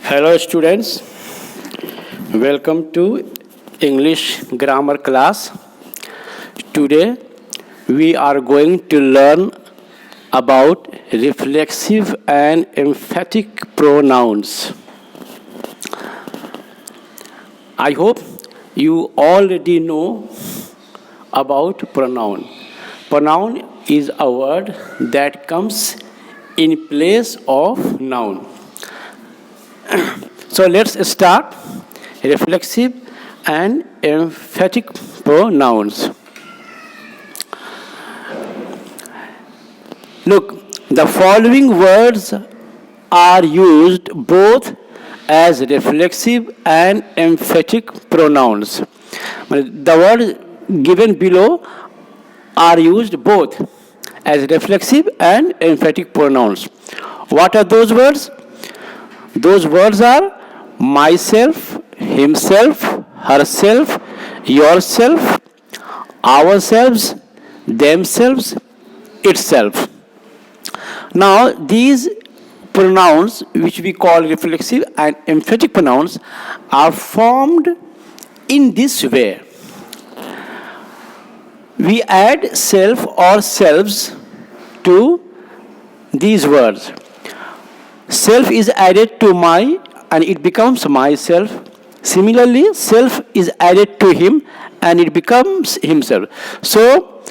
Hello students, welcome to English grammar class. Today we are going to learn about reflexive and emphatic pronouns. I hope you already know about pronoun. Pronoun is a word that comes in place of noun. So let's start reflexive and emphatic pronouns. Look, the following words are used both as reflexive and emphatic pronouns. The words given below are used both as reflexive and emphatic pronouns. What are those words? Those words are myself, himself, herself, yourself, ourselves, themselves, itself. Now, these pronouns, which we call reflexive and emphatic pronouns, are formed in this way. We add self or selves to these words. Self is added to my and it becomes myself. Similarly, self is added to him and it becomes himself. So,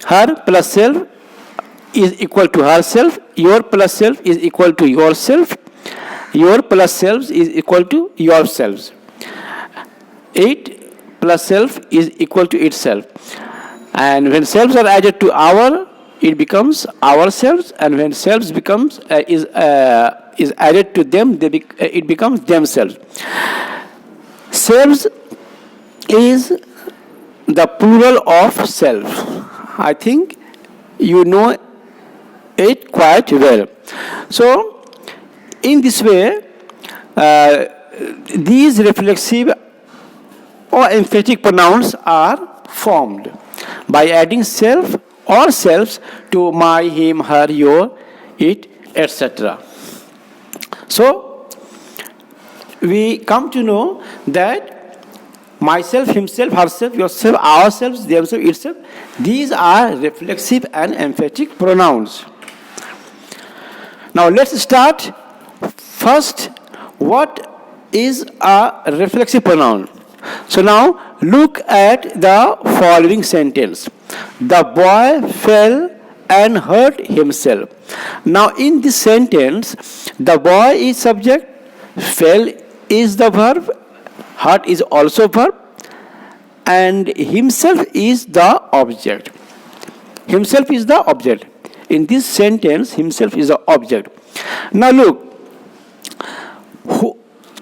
her plus self is equal to herself. Your plus self is equal to yourself. Your plus selves is equal to yourselves. It plus self is equal to itself. And when selves are added to our, it becomes ourselves, and when selves becomes is added to them, it becomes themselves. Selves is the plural of self. I think you know it quite well. So, in this way, these reflexive or emphatic pronouns are formed by adding self or selves to my, him, her, your, it, etc. So, we come to know that myself, himself, herself, yourself, ourselves, themselves, itself, these are reflexive and emphatic pronouns. Now, let's start first. What is a reflexive pronoun? So now, look at the following sentence. The boy fell and hurt himself. Now, in this sentence, the boy is subject, fell is the verb, hurt is also verb, and himself is the object. Himself is the object. In this sentence, himself is the object. Now, look,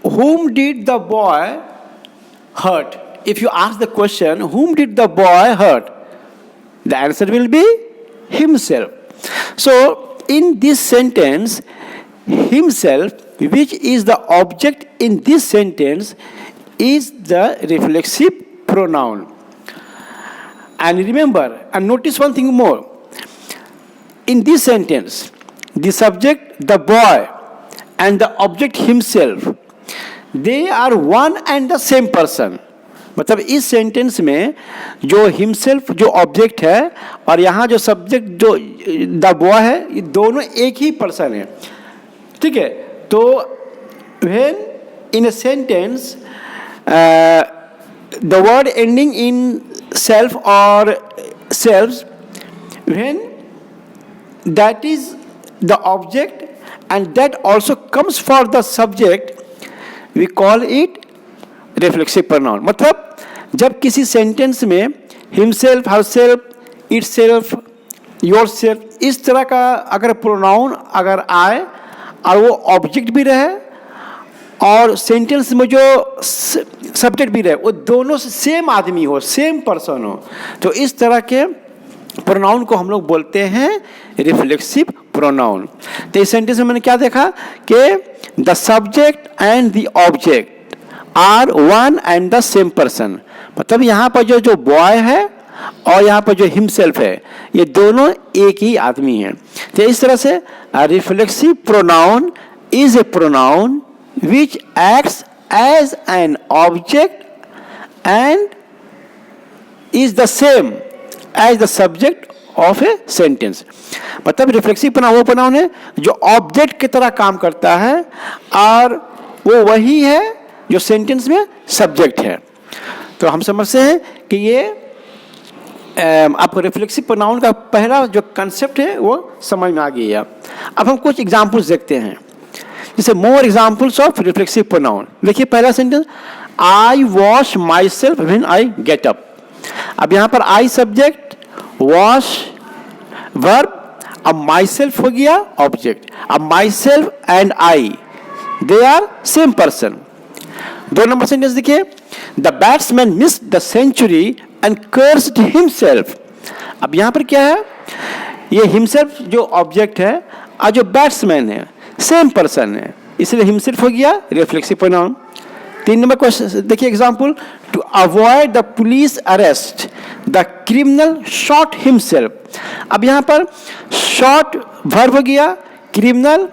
whom did the boy hurt? If you ask the question, whom did the boy hurt? The answer will be himself. So, in this sentence, himself, which is the object in this sentence, is the reflexive pronoun. And remember, and notice one thing more. In this sentence, the subject, the boy, and the object himself, they are one and the same person. मतलब इस sentence में जो himself जो object है और यहाँ जो subject जो द बॉय है, ये दोनों एक ही पर्सन है. ठीक है. तो when in a sentence the word ending in self और selves, when that is the object and that also comes for the subject, we call it reflexive pronoun. मतलब जब किसी सेंटेंस में हिमसेल्फ, हरसेल्फ, इटसेल्फ, योरसेल्फ, इस तरह का अगर pronoun अगर आए और वो ऑब्जेक्ट भी रहे और सेंटेंस में जो सब्जेक्ट भी रहे, वो दोनों सेम आदमी हो, सेम पर्सन हो, तो इस तरह के प्रोनाउन को हम लोग बोलते हैं रिफ्लेक्सिव प्रोनाउन. तो इस सेंटेंस में मैंने क्या देखा कि the subject and the object are one and the same person. मतलब यहाँ पर जो बॉय है और यहाँ पर जो हिमसेल्फ है, ये दोनों एक ही आदमी हैं. तो इस तरह से reflexive pronoun is a pronoun which acts as an object and is the same as the subject of a sentence. मतलब रिफ्लेक्सिव प्रोनाउन वो प्रोनाउन है जो ऑब्जेक्ट की तरह काम करता है और वो वही है जो सेंटेंस में सब्जेक्ट है. तो हम समझते हैं कि ये आपको रिफ्लेक्सिव प्रोनाउन का पहला जो कंसेप्ट है वो समझ में आ गया. अब हम कुछ एग्जांपल्स देखते हैं. जैसे more examples of reflexive pronoun. देखिए पहला sentence, I wash my self when I get up. अब यहाँ पर आई सब्जेक्ट, वॉश वर्ब, अब माई सेल्फ हो गया ऑब्जेक्ट. अब myself and I they are same person. 2 number sentence देखिए, the batsman missed the century and cursed himself. अब यहां पर क्या है, ये हिमसेल्फ जो ऑब्जेक्ट है और जो बैट्समैन है सेम पर्सन है, इसलिए हिमसेल्फ हो गया रिफ्लेक्सिव प्रोनाउन. 3 नंबर क्वेश्चन देखिए example, to avoid the police arrest the criminal shot himself. अब यहां पर शॉट वर्ब हो गया, क्रिमिनल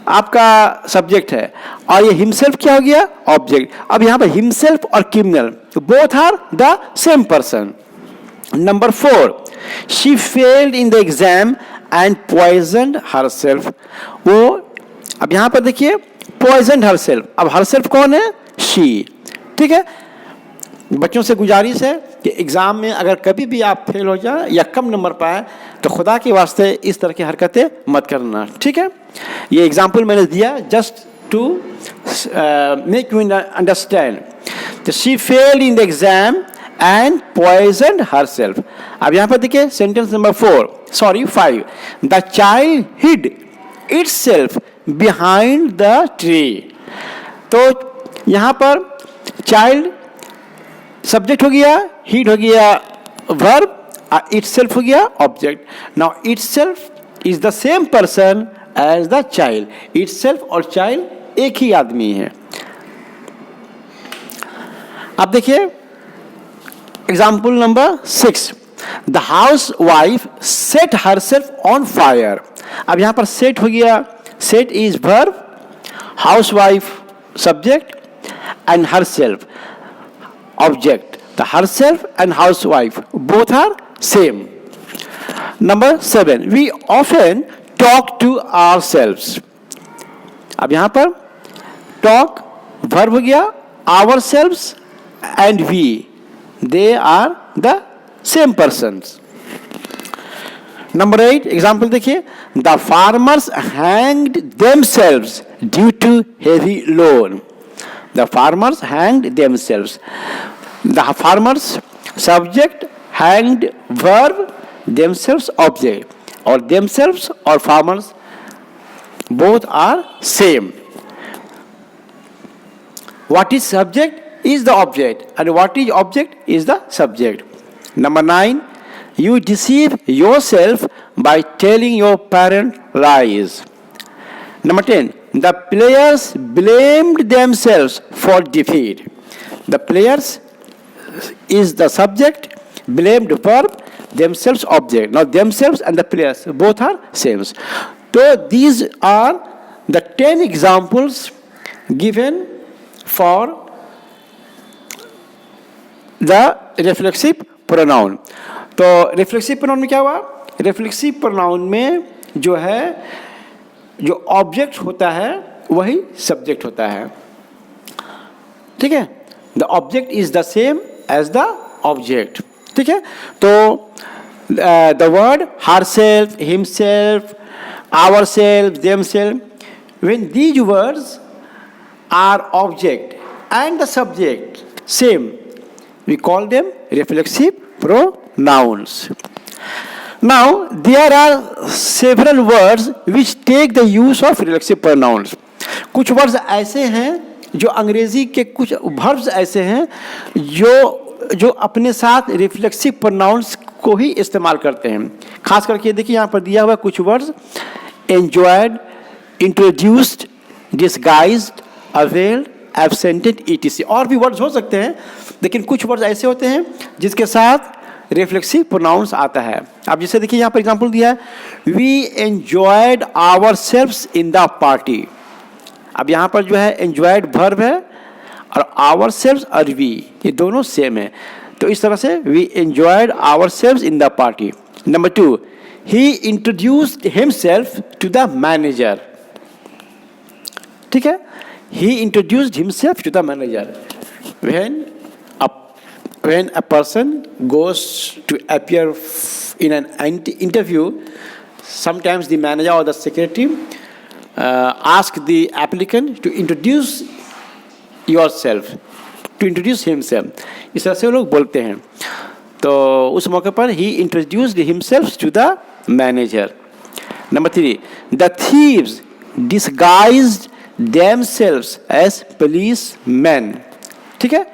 आपका सब्जेक्ट है और ये हिमसेल्फ क्या हो गया ऑब्जेक्ट. अब यहां पर हिमसेल्फ और criminal both are the same person. Number 4, she failed in the exam and poisoned herself. वो अब यहां पर देखिए पॉइजनड हरसेल्फ. अब हरसेल्फ कौन है, शी. ठीक है, बच्चों से गुजारिश है कि एग्जाम में अगर कभी भी आप फेल हो जाए या कम नंबर पाए तो खुदा के वास्ते इस तरह की हरकतें मत करना. ठीक है, ये एग्जाम्पल मैंने दिया just to make you understand. She failed in the exam and poisoned herself. अब यहाँ पर देखिए sentence number 5, the child hid itself behind the tree. तो यहाँ पर चाइल्ड सब्जेक्ट हो गया, हिड हो गया वर्ब, इटसेल्फ हो गया object. Now itself is the same person as the child. Itself और चाइल्ड एक ही आदमी है. अब देखिए example number 6, the housewife set herself on fire. अब यहां पर सेट हो गया, set is verb, housewife subject and herself object. The herself and housewife both are same. Number 7, we often talk to ourselves. अब यहां पर talk verb हो गया, ourselves and we they are the same persons. Number 8 example देखिए, the farmers hanged themselves due to heavy load. The farmers hanged themselves. The farmers subject, hanged verb, themselves object. Or themselves or farmers both are same. What is subject is the object and what is object is the subject. Number 9, you deceive yourself by telling your parent lies. Number 10, the players blamed themselves for defeat. The players is the subject, blamed verb, themselves object. Now themselves and the players both are same. So these are the 10 examples given for the reflexive pronoun. तो reflexive pronoun में क्या हुआ, reflexive pronoun में जो है जो object होता है वही सब्जेक्ट होता है. ठीक है, the object is the same as the object. ठीक है, तो the word herself, himself, ourself, themself, when these words are object and the subject same we call them reflexive pronouns. Now there are several words which take the use of reflexive pronouns. कुछ words ऐसे हैं जो अंग्रेजी के कुछ verbs ऐसे हैं जो अपने साथ रिफ्लेक्सिव प्रोनाउंस को ही इस्तेमाल करते हैं. खास करके देखिए यहाँ पर दिया हुआ कुछ words, enjoyed, introduced, disguised, availed, absented, etc. और भी वर्ड्स हो सकते हैं लेकिन कुछ वर्ड्स ऐसे होते हैं जिसके साथ रिफ्लेक्सिव प्रोनाउंस आता है. अब जैसे देखिए यहाँ पर एग्जांपल दिया है, we enjoyed ourselves in the party. अब यहाँ पर जो है एंजॉयड वर्ब है और आवर सेल्व्स और वी, ये दोनों सेम है। तो इस तरह से we enjoyed ourselves in the party. Number 2, he introduced himself to the manager. ठीक है, he introduced himself to the manager. When a person goes to appear in an interview, sometimes the manager or the secretary ask the applicant to introduce yourself, to introduce himself. इस तरह से वो लोग बोलते हैं। तो उस मौके पर he introduced himself to the manager. Number 3, the thieves disguised themselves as policemen. ठीक है,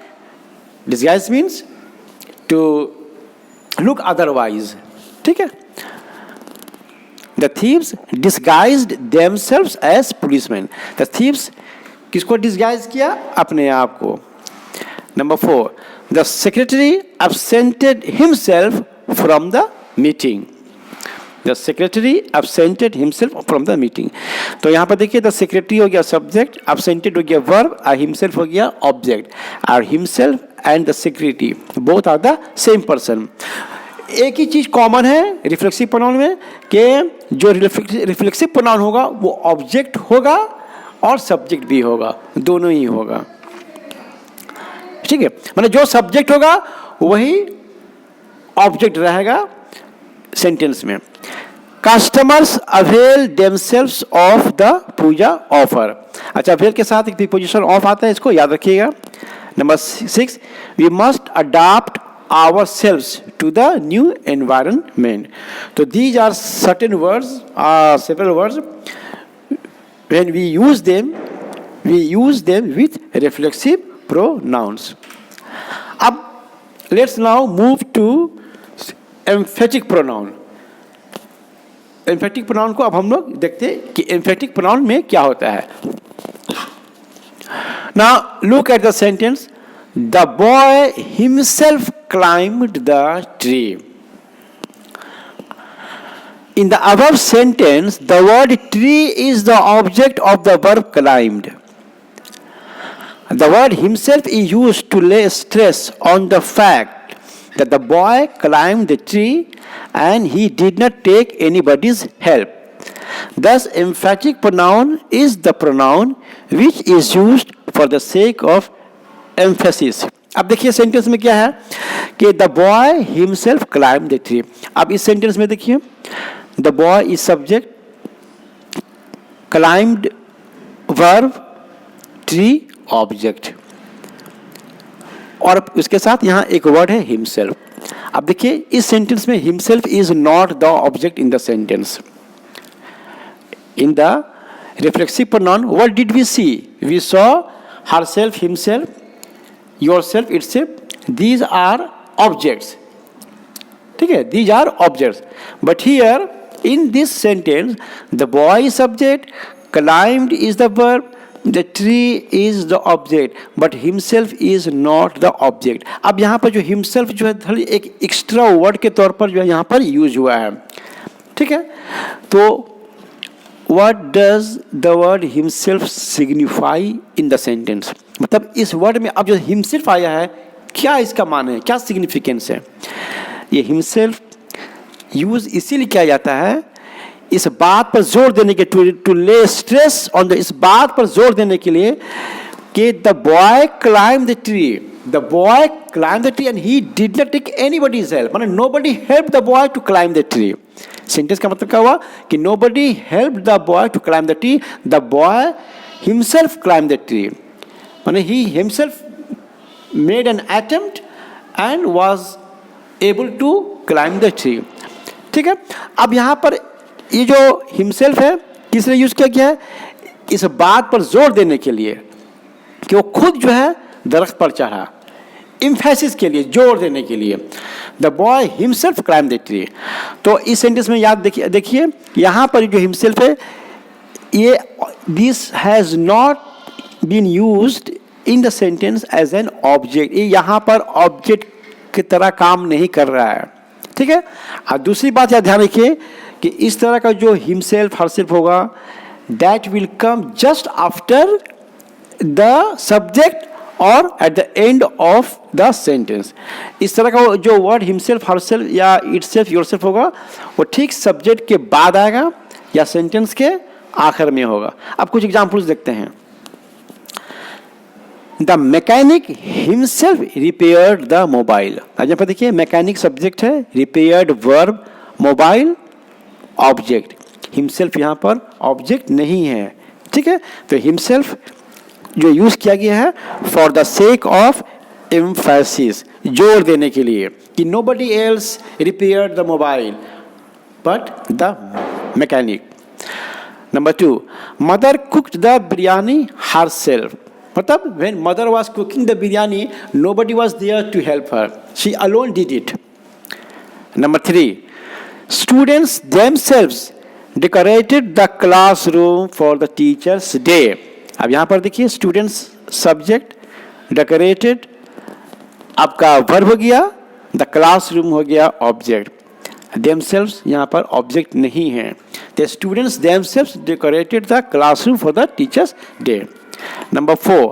disguise means to look otherwise. ठीक है, the thieves disguised themselves as policemen. the thieves किसको disguise किया? अपने आप को। Number 4, the secretary absented himself from the meeting. The secretary absented himself from the meeting. तो यहाँ पर देखिए, the secretary हो गया subject, absented हो गया verb, और himself हो गया object. और himself and the secretary both are the same person. एक ही चीज कॉमन है रिफ्लेक्सिव प्रोनाउन में कि जो रिफ्लेक्सिव प्रोनाउन होगा वो ऑब्जेक्ट होगा और सब्जेक्ट भी होगा, दोनों ही होगा। ठीक है, मतलब जो सब्जेक्ट होगा वही ऑब्जेक्ट रहेगा सेंटेंस में। Customers avail themselves of the puja offer. अच्छा, अवेल के साथ एक प्रीपोजिशन ऑफ आता है, इसको याद रखिएगा। Number 6, we must adapt ourselves to the new environment. So these are certain words, several words. When we use them with reflexive pronouns. अब let's now move to emphatic pronoun. Emphatic pronoun को अब हम लोग देखते हैं कि emphatic pronoun में क्या होता है। Now look at the sentence. The boy himself climbed the tree. In the above sentence, the word tree is the object of the verb climbed. The word himself is used to lay stress on the fact that the boy climbed the tree and he did not take anybody's help. Thus, emphatic pronoun is the pronoun which is used for the sake of emphasis. अब देखिए sentence में क्या है कि the boy himself climbed the tree. अब इस sentence में देखिए, the boy is subject, climbed verb, tree object, और उसके साथ यहाँ एक वर्ड है himself. अब देखिए इस सेंटेंस में himself is not the object in the sentence. In the reflexive pronoun, what did we see? We saw herself, himself, yourself, itself. These are objects. ठीक है, these are objects. But here in this sentence, the boy is subject, climbed is the verb, the tree is the object, but himself is not the object. अब यहाँ पर जो himself जो है एक extra word के तौर पर जो है यहाँ पर यूज हुआ है। ठीक है, तो what does the word himself signify in the sentence? मतलब इस वर्ड में अब जो himself आया है, क्या इसका मान है, क्या सिग्निफिकेंस है? ये himself यूज इसीलिए किया जाता है इस बात पर जोर देने के टू ले स्ट्रेस ऑन द, इस बात पर जोर देने के लिए कि the boy climb the tree, the boy climb the tree and he did not take anybody's help, मतलब nobody help the boy to climb the tree. Sentence का मतलब क्या हुआ कि nobody help the boy to climb the tree, the boy himself climb the tree, माने he himself made an attempt and was able to climb the tree. ठीक है, अब यहाँ पर ये जो हिमसेल्फ है किसने यूज किया गया है? इस बात पर जोर देने के लिए कि वो खुद जो है दरख्त पर चढ़ा, इम्फेसिस के लिए, जोर देने के लिए। The boy himself climb the tree. तो इस सेंटेंस में याद देखिए यहाँ पर जो हिमसेल्फ है ये this has not been used in the sentence as an object, ये यहाँ पर ऑब्जेक्ट की तरह काम नहीं कर रहा है। ठीक है, और दूसरी बात याद ध्यान रखिए कि इस तरह का जो हिमसेल्फ हरसेल्फ होगा that will come just after the subject or at the end of the sentence. इस तरह का जो वर्ड himself, herself या itself, yourself होगा वो ठीक सब्जेक्ट के बाद आएगा या सेंटेंस के आखिर में होगा. अब कुछ एग्जांपल्स देखते हैं. The mechanic himself repaired the mobile. अब यहाँ पर देखिए मैकेनिक सब्जेक्ट है, repaired verb, mobile object. himself यहाँ पर ऑब्जेक्ट नहीं है. ठीक है, तो himself जो यूज किया गया है for the sake of emphasis, जोर देने के लिए कि nobody else repaired the mobile but the mechanic. Number 2, mother cooked the biryani herself. मतलब when mother was cooking the biryani, nobody was there to help her. She alone did it. Number 3, students themselves decorated the classroom for the teacher's day. अब यहाँ पर देखिए students subject, decorated आपका verb हो गया, the classroom हो गया object. Themselves यहाँ पर ऑब्जेक्ट नहीं है. The students themselves decorated the classroom for the teachers day. Number 4,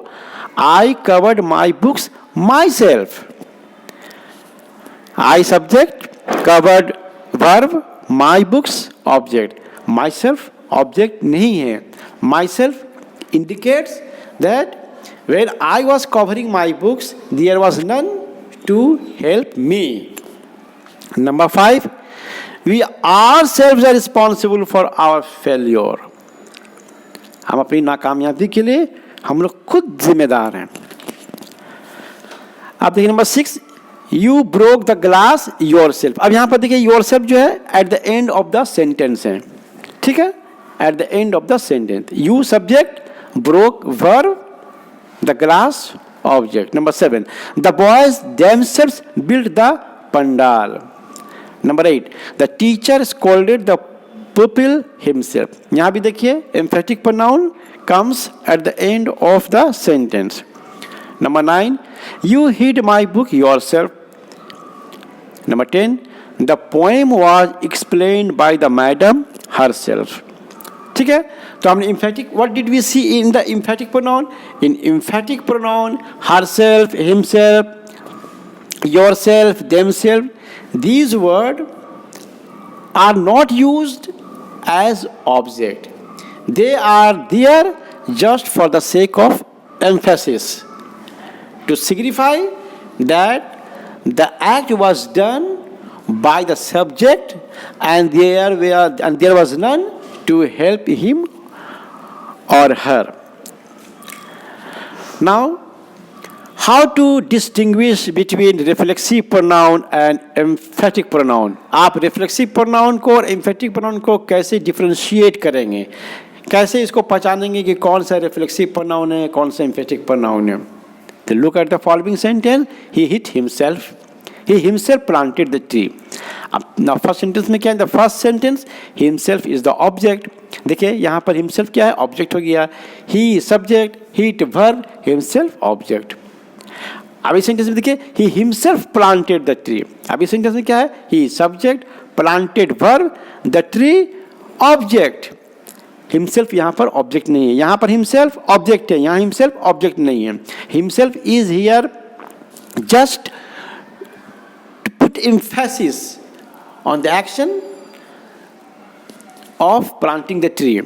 I covered my books my self. I subject, covered verb, my books object. My self object नहीं है. My self indicates that when I was covering my books, there was none to help me. Number 5, we ourselves are responsible for our failure. हम अपनी नाकामयाबी के लिए हम लोग खुद जिम्मेदार हैं. आप देखिए number 6, you broke the glass yourself. अब यहाँ पर देखिए yourself जो है at the end of the sentence है. ठीक है, at the end of the sentence. You subject, broke verb, the glass object. Number 7, the boys themselves built the pandal. Number 8, the teacher scolded the pupil himself. यहाँ भी देखिए emphatic pronoun comes at the end of the sentence. Number 9, you hid my book yourself. Number 10, the poem was explained by the madam herself. ठीक है, तो हमने emphatic, what did we see in the emphatic pronoun? In emphatic pronoun, herself, himself, yourself, themselves, these words are not used as object. They are there just for the sake of emphasis, to signify that the act was done by the subject and there was none to help him or her. Now, how to distinguish between reflexive pronoun and emphatic pronoun? आप reflexive pronoun को और emphatic pronoun को कैसे differentiate करेंगे, कैसे इसको पहचानेंगे कि कौन सा reflexive pronoun है, कौन सा emphatic pronoun है? तो look at the following sentence. He hit himself. He himself planted the tree. अब फर्स्ट सेंटेंस में क्या है? The first sentence himself is the object. देखिए यहाँ पर हिमसेल्फ क्या है? ऑब्जेक्ट हो गया. He subject, hit verb, himself object. अब इस सेंटेंस में देखिए he himself planted the tree. अब इस सेंटेंस में क्या है? He subject, planted verb, the tree object. Himself यहाँ पर ऑब्जेक्ट नहीं है, यहाँ पर हिमसेल्फ ऑब्जेक्ट है, यहाँ हिमसेल्फ ऑब्जेक्ट नहीं है. Himself is here just put emphasis on the action of planting the tree.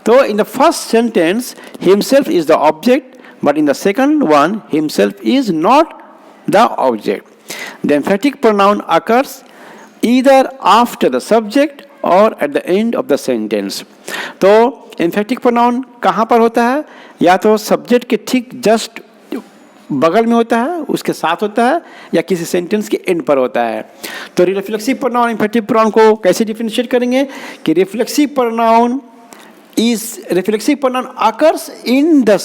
So in the first sentence himself is the object, but in the second one himself is not the object. The emphatic pronoun occurs either after the subject or at the end of the sentence. तो emphatic pronoun कहाँ पर होता है? या तो subject के ठीक just बगल में होता है, उसके साथ होता है, या किसी सेंटेंस के एंड पर होता है. तो रिफ्लेक्सिव प्रोनाउन एम्फैटिक प्रोनाउन को कैसे डिफरेंशिएट करेंगे कि reflexive pronoun occurs in the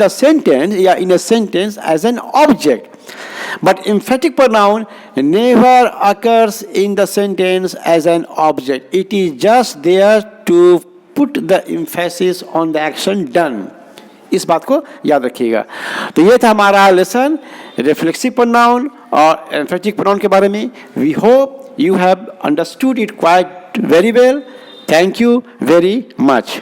sentence या in a sentence as an object, but emphatic pronoun never occurs in the sentence as an object. It is just there to put the emphasis on the action done. इस बात को याद रखिएगा. तो ये था हमारा लेसन रिफ्लेक्सिव प्रोनाउन और एम्फैटिक प्रोनाउन के बारे में. We hope you have understood it quite very well. Thank you very much.